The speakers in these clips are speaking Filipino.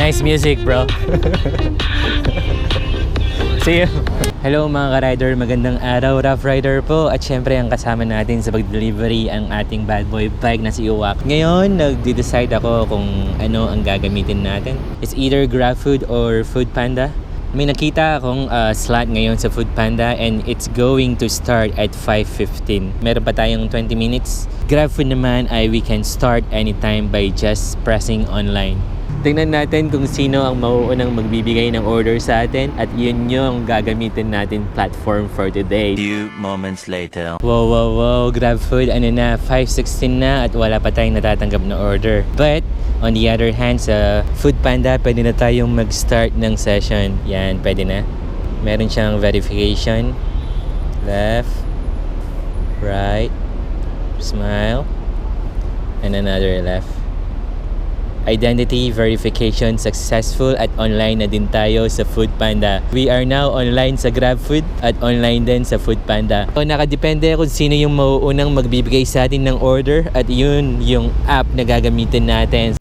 Nice music, bro. See you. Hello mga ka-rider, magandang araw, Rough Rider po. At syempre ang kasama natin sa pag-delivery ang ating bad boy bike na si Uwak. Ngayon, nag-decide ako kung ano ang gagamitin natin. It's either GrabFood or Foodpanda. May nakita akong slot ngayon sa Foodpanda and it's going to start at 5:15. Meron pa tayong 20 minutes. GrabFood naman ay we can start anytime by just pressing online. Tingnan natin kung sino ang mauunang magbibigay ng order sa atin at yun yung gagamitin natin platform for today. Few moments later. Wow, GrabFood, ano na, 5:16 na at wala pa tayong natatanggap na order. But, on the other hand, sa Foodpanda, pwede na tayong mag-start ng session. Yan, pwede na. Meron siyang verification. Left, right, smile, and another left. Identity verification successful at online na din tayo sa Foodpanda. We are now online sa GrabFood at online din sa Foodpanda. So, nakadepende kung sino yung mauunang magbibigay sa atin ng order at yun yung app na gagamitin natin.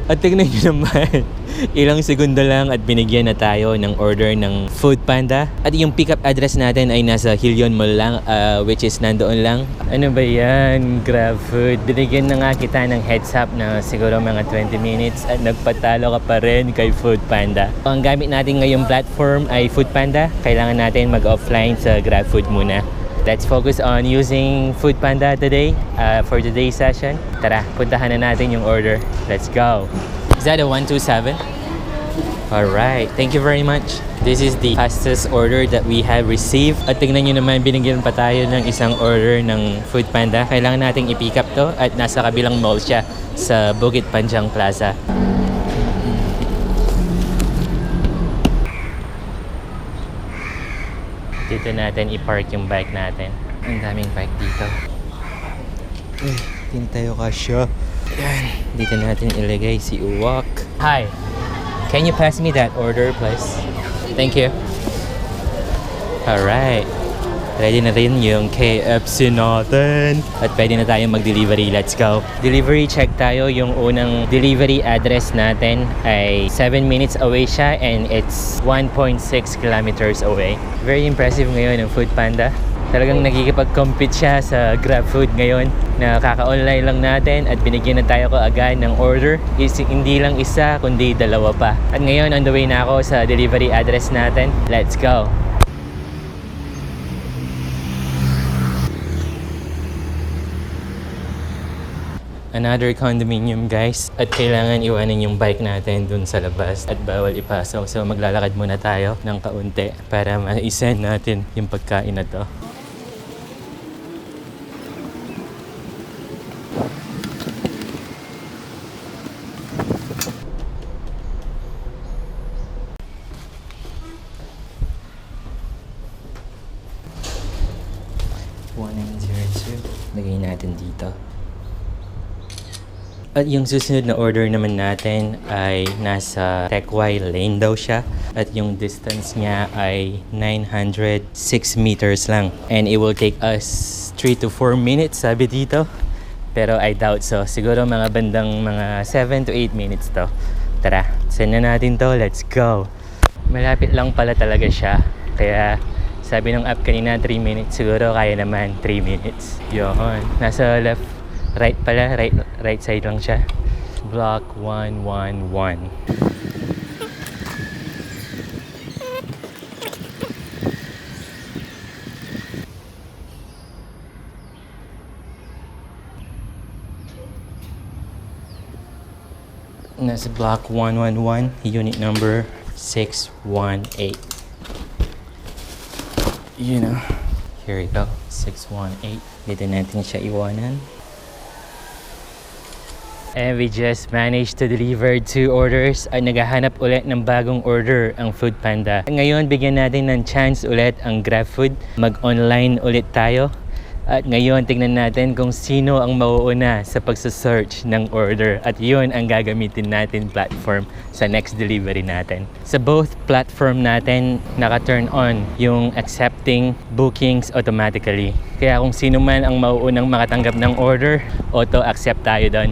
At tignan nyo naman, ilang segundo lang at binigyan na tayo ng order ng Foodpanda. At yung pickup address natin ay nasa Hillion Mall lang, which is nandoon lang. Ano ba yan, GrabFood? Binigyan na nga kita ng heads up na siguro mga 20 minutes at nagpatalo ka pa rin kay Foodpanda. Ang gamit natin ngayong platform ay Foodpanda. Kailangan natin mag-offline sa GrabFood muna. Let's focus on using Foodpanda today for today's session. Tara, puntahan na natin yung order. Let's go. Is that a 127? Alright, thank you very much. This is the fastest order that we have received. At tingnan nyo naman, binigyan pa tayo ng isang order ng Foodpanda. Kailangan nating i-pick up to at nasa kabilang mall siya sa Bukit Panjang Plaza. Dito natin i-park yung bike natin. Ang daming bike dito. Hindi tayo kasya. Yan. Dito natin ilagay si Uwak. Hi. Can you pass me that order, please? Thank you. Alright. Ready na rin yung KFC natin. At pwede na tayong mag-delivery. Let's go. Delivery check tayo. Yung unang delivery address natin ay 7 minutes away siya and it's 1.6 kilometers away. Very impressive ngayon ang Foodpanda. Talagang nagkikipag-compete siya sa GrabFood ngayon na kaka-online lang natin at binigyan na tayo kaagad ng order. Hindi lang isa, kundi dalawa pa. At ngayon, on the way na ako sa delivery address natin. Let's go! Another condominium, guys. At kailangan iwanan yung bike natin dun sa labas at bawal ipasok. So maglalakad muna tayo ng kaunti para ma-send natin yung pagkain na to. Lagay natin dito. At yung susunod na order naman natin ay nasa Tekway Lane daw siya. At yung distance niya ay 906 meters lang. And it will take us 3 to 4 minutes, sabi dito. Pero I doubt so. Siguro mga bandang mga 7 to 8 minutes to. Tara, send na natin to. Let's go. Malapit lang pala talaga siya. Kaya sabi ng app kanina 3 minutes. Siguro kaya naman 3 minutes. Yun. Nasa right pala, right side lang siya. Block 111. Nasa block 111, unit number 618. You know, here we go, 618. Dito natin siya iwanan. And we just managed to deliver 2 orders at naghahanap ulit ng bagong order ang Foodpanda. Ngayon, bigyan natin ng chance ulit ang GrabFood. Mag-online ulit tayo. At ngayon, tingnan natin kung sino ang mauuna sa pagsasearch ng order. At yun ang gagamitin natin platform sa next delivery natin. Sa both platform natin, naka-turn on yung accepting bookings automatically. Kaya kung sino man ang mauunang makatanggap ng order, auto-accept tayo doon.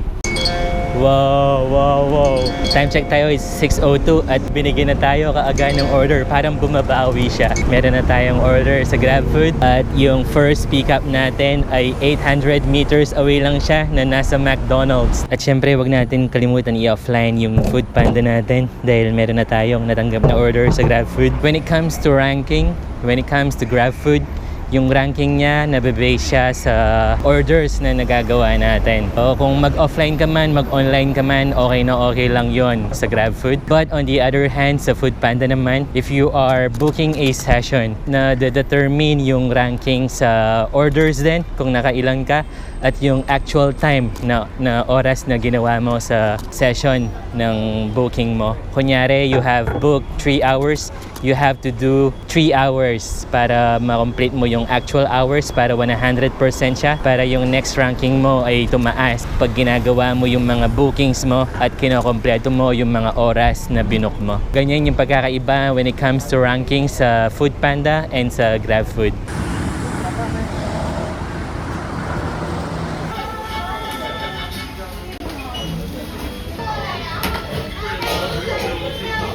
Wow. Time check tayo is 6:02 at binigyan na tayo kaagad ng order. Parang bumabawi siya. Meron na tayong order sa GrabFood at yung first pickup natin ay 800 meters away lang siya na nasa McDonald's. At syempre, wag natin kalimutan i-offline yung food panda natin dahil meron na tayong natanggap na order sa GrabFood. When it comes to ranking, when it comes to GrabFood, yung ranking niya, nababase siya sa orders na nagagawa natin. So, kung mag-offline ka man, mag-online ka man, okay na okay lang yon sa GrabFood. But on the other hand, sa Foodpanda naman, if you are booking a session na determine yung ranking sa orders din, kung nakailan ka, at yung actual time na oras na ginawa mo sa session ng booking mo. Kunyari, you have booked 3 hours, you have to do 3 hours para ma-complete mo yung actual hours para 100% siya para yung next ranking mo ay tumaas pag ginagawa mo yung mga bookings mo at kinokompleto mo yung mga oras na binook mo. Ganyan yung pagkakaiba when it comes to ranking sa Foodpanda and sa GrabFood.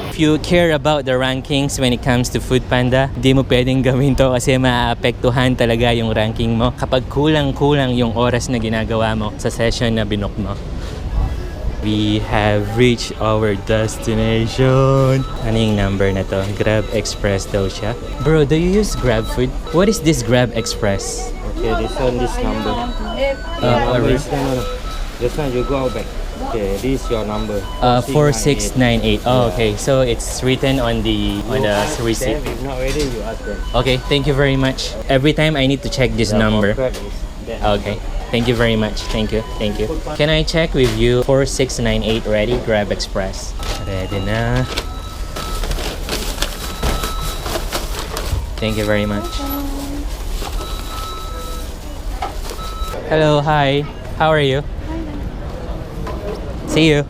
If you care about the rankings when it comes to Foodpanda, di mo pwedeng gawin to kasi maaapektuhan talaga yung ranking mo kapag kulang-kulang yung oras na ginagawa mo sa session na binook mo. We have reached our destination. Ano yung number na to? Grab Express daw siya. Bro, do you use GrabFood? What is this Grab Express? Okay, this number. Alright. No. This one you go out back. Okay, this is your number. 4698. Oh, okay. So it's written on the receipt. If not ready, you ask them. Okay, thank you very much. Every time I need to check this number. Okay. Thank you very much. Thank you. Can I check with you? 4698 ready? Grab Express. Ready na. Thank you very much. Hello, hi. How are you? See you.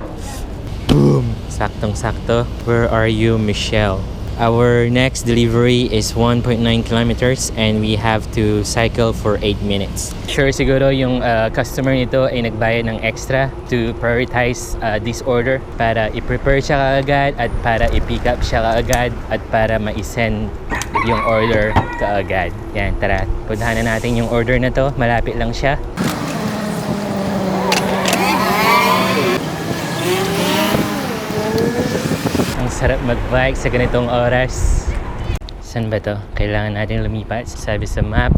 Boom. Saktong-sakto. Where are you, Michelle? Our next delivery is 1.9 kilometers and we have to cycle for 8 minutes. Sure siguro yung customer nito ay nagbayad ng extra to prioritize this order para i-prepare siya kaagad at para i-pick up siya kaagad at para ma-send yung order kaagad. Yan, tara. Puntahan na natin yung order na to. Malapit lang siya. Sarap mag-bike sa ganitong oras. Saan ba to? Kailangan natin lumipat. Sabi sa map.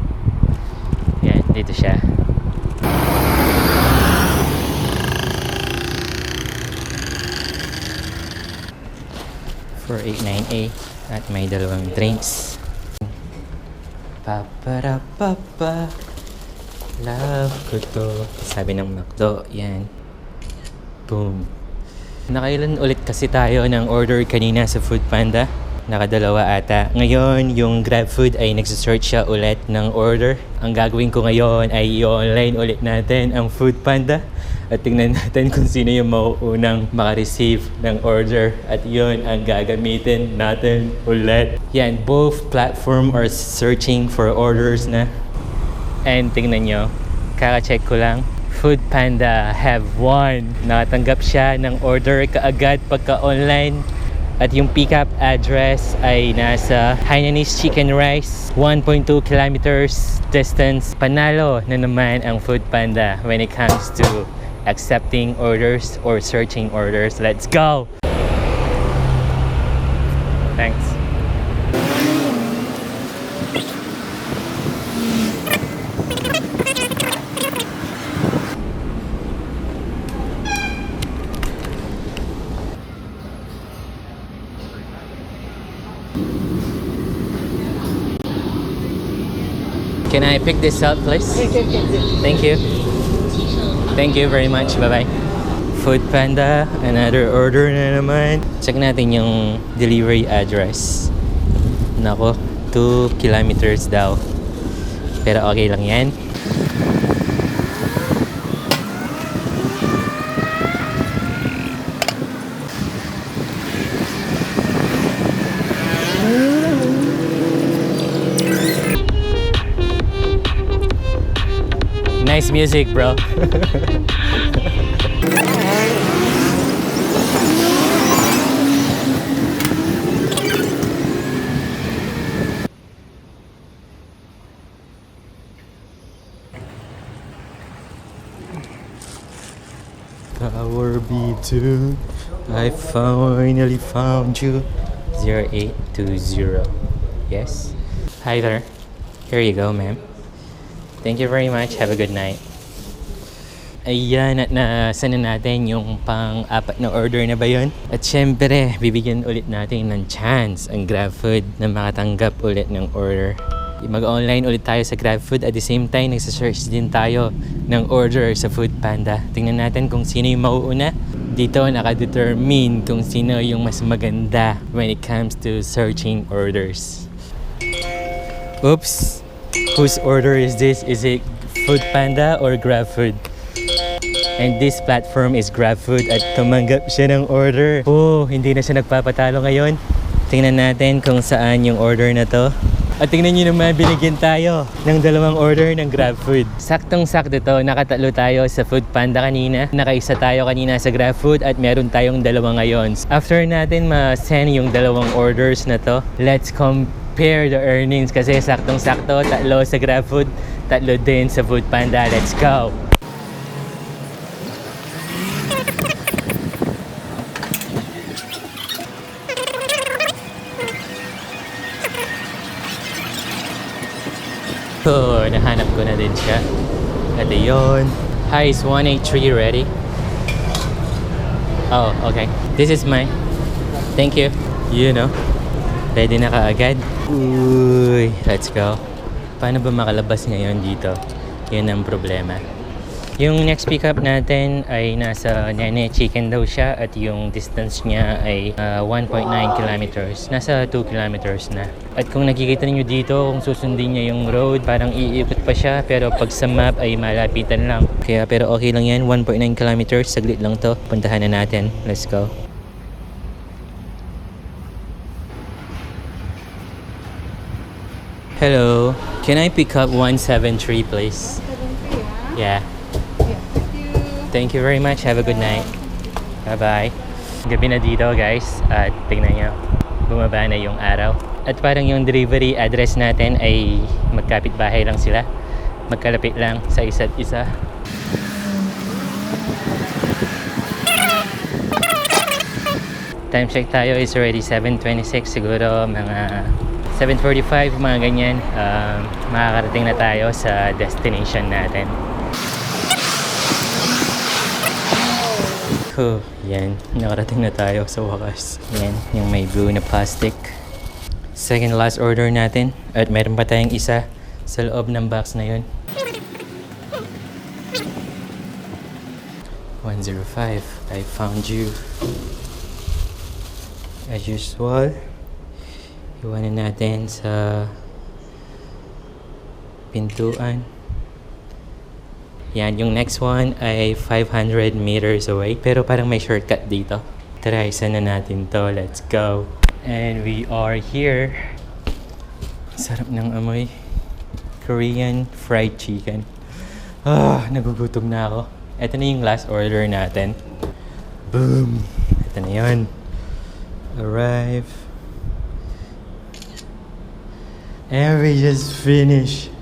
Yan, dito siya. (489A) at may dalawang drinks. Paparapapa, love ko to. Sabi ng McDo. Yan. Boom. Nakailan ulit kasi tayo ng order kanina sa Foodpanda? Nakadalawa ata. Ngayon, yung GrabFood ay nagsisearch siya ulit ng order. Ang gagawin ko ngayon ay i-online ulit natin ang Foodpanda at tingnan natin kung sino yung mauunang makareceive ng order at yun ang gagamitin natin ulit. Yan, both platform are searching for orders na. And tingnan nyo, kaka-check ko lang. Foodpanda have won. Nakatanggap siya ng order kaagad pagka-online at yung pickup address ay nasa Hainanese Chicken Rice, 1.2 kilometers distance. Panalo na naman ang Foodpanda when it comes to accepting orders or searching orders. Let's go! Thanks. Can I pick this up, please? Thank you. Thank you very much. Bye-bye. Foodpanda, another order na naman. Check natin yung delivery address. Nako, 2 kilometers daw. Pero okay lang yan. Nice music, bro. Tower B2. I finally found you. 0820. Yes. Hi there. Here you go, ma'am. Thank you very much. Have a good night. Ayan, at nasa na natin yung pang-apat na order na ba yun? At syempre, bibigyan ulit natin ng chance ang GrabFood na makatanggap ulit ng order. Mag-online ulit tayo sa GrabFood. At the same time, nagsasearch din tayo ng order sa Foodpanda. Tingnan natin kung sino yung mauuna. Dito nakadetermine kung sino yung mas maganda when it comes to searching orders. Oops! Whose order is this? Is it Foodpanda or GrabFood? And this platform is GrabFood at tumanggap siya ng order. Oh, hindi na siya nagpapatalo ngayon. Tingnan natin kung saan yung order na to. At tingnan nyo naman, binigyan tayo ng 2 order ng GrabFood. Saktong-sakto to, nakatatlo tayo sa Foodpanda kanina. Nakaisa tayo kanina sa GrabFood at meron tayong 2 ngayon. After natin ma-send yung 2 orders na to, let's compare the earnings kasi saktong-sakto, 3 sa GrabFood, 3 din sa Foodpanda. Let's go! So, nahanap ko na din siya. At yun. Hi, is 183 ready? Oh, okay. This is mine. Thank you. You know. Ready na kaagad. Uy, let's go. Paano ba makalabas ngayon dito? Yun ang problema. Yung next pickup natin ay nasa Nene Chicken daw siya at yung distance niya ay 1.9 kilometers. Nasa 2 kilometers na. At kung nakikita niyo dito, kung susundin niya yung road, parang iikot pa siya pero pag sa map ay malapitan lang. Kaya pero okay lang yan, 1.9 kilometers, saglit lang to. Puntahan na natin. Let's go. Hello, can I pick up 173 please? 173, Yeah. Thank Thank you you. very much. Have a good night. Bye-bye. Gabi na dito guys at tingnan nyo, bumaba na yung araw. At parang yung delivery address natin ay magkapit bahay lang sila. Magkalapit lang sa isa't isa. Time check tayo is already 7:26. Siguro mga 7:45, mga ganyan. Makakarating na tayo sa destination natin. Yan, nakarating na tayo sa wakas. Yan, yung may blue na plastic. Second last order natin. At meron pa tayong isa sa loob ng box na yun. 105, I found you. As usual, iwanan natin sa pintuan. Yan, yung next one ay 500 meters away. Pero parang may shortcut dito. Tara, isa na natin to. Let's go. And we are here. Sarap ng amoy. Korean fried chicken. Nagugutom na ako. Ito na yung last order natin. Boom! Ito na yun. Arrive. And we just finished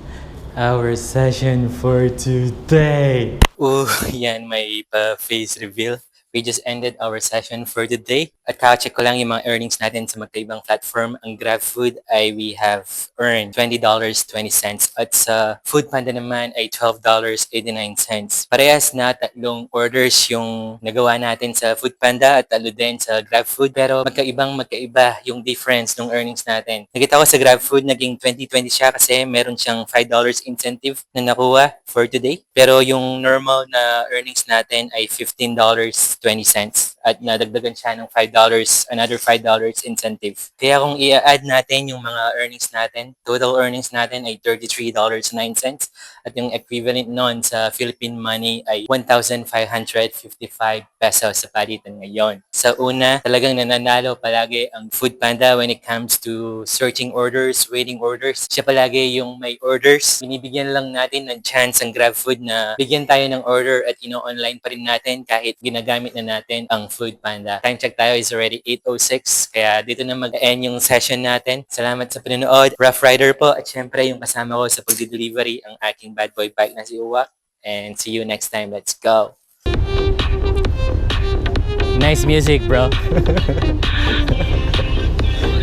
our session for today. Oh, yan, may face reveal. We just ended our session for today. At kaka-check ko lang yung mga earnings natin sa magkaibang platform. Ang GrabFood ay we have earned $20.20. At sa Foodpanda naman ay $12.89. Parehas na 3 orders yung nagawa natin sa Foodpanda at 3 din sa GrabFood. Pero magkaiba yung difference ng earnings natin. Nakita ko sa GrabFood naging 20-20 siya kasi meron siyang $5 incentive na nakuha for today. Pero yung normal na earnings natin ay $15.20 at nadagdagan siya ng another $5 incentive. Kaya kung i-add natin yung mga earnings natin, total earnings natin ay $33.09 at yung equivalent nun sa Philippine money ay 1,555 pesos sa palitan ngayon. Sa una, talagang nananalo palagi ang Foodpanda when it comes to searching orders, waiting orders. Siya palagi yung may orders. Binibigyan lang natin ng chance ang GrabFood na bigyan tayo ng order at ino-online pa rin natin kahit ginagamit na natin ang Foodpanda. Time check tayo is already 8:06 kaya dito na mag-end yung session natin. Salamat sa panonood. Rough Rider po at syempre yung kasama ko sa pagdi-delivery ang aking bad boy bike na si Uwak. And see you next time. Let's go! Nice music, bro.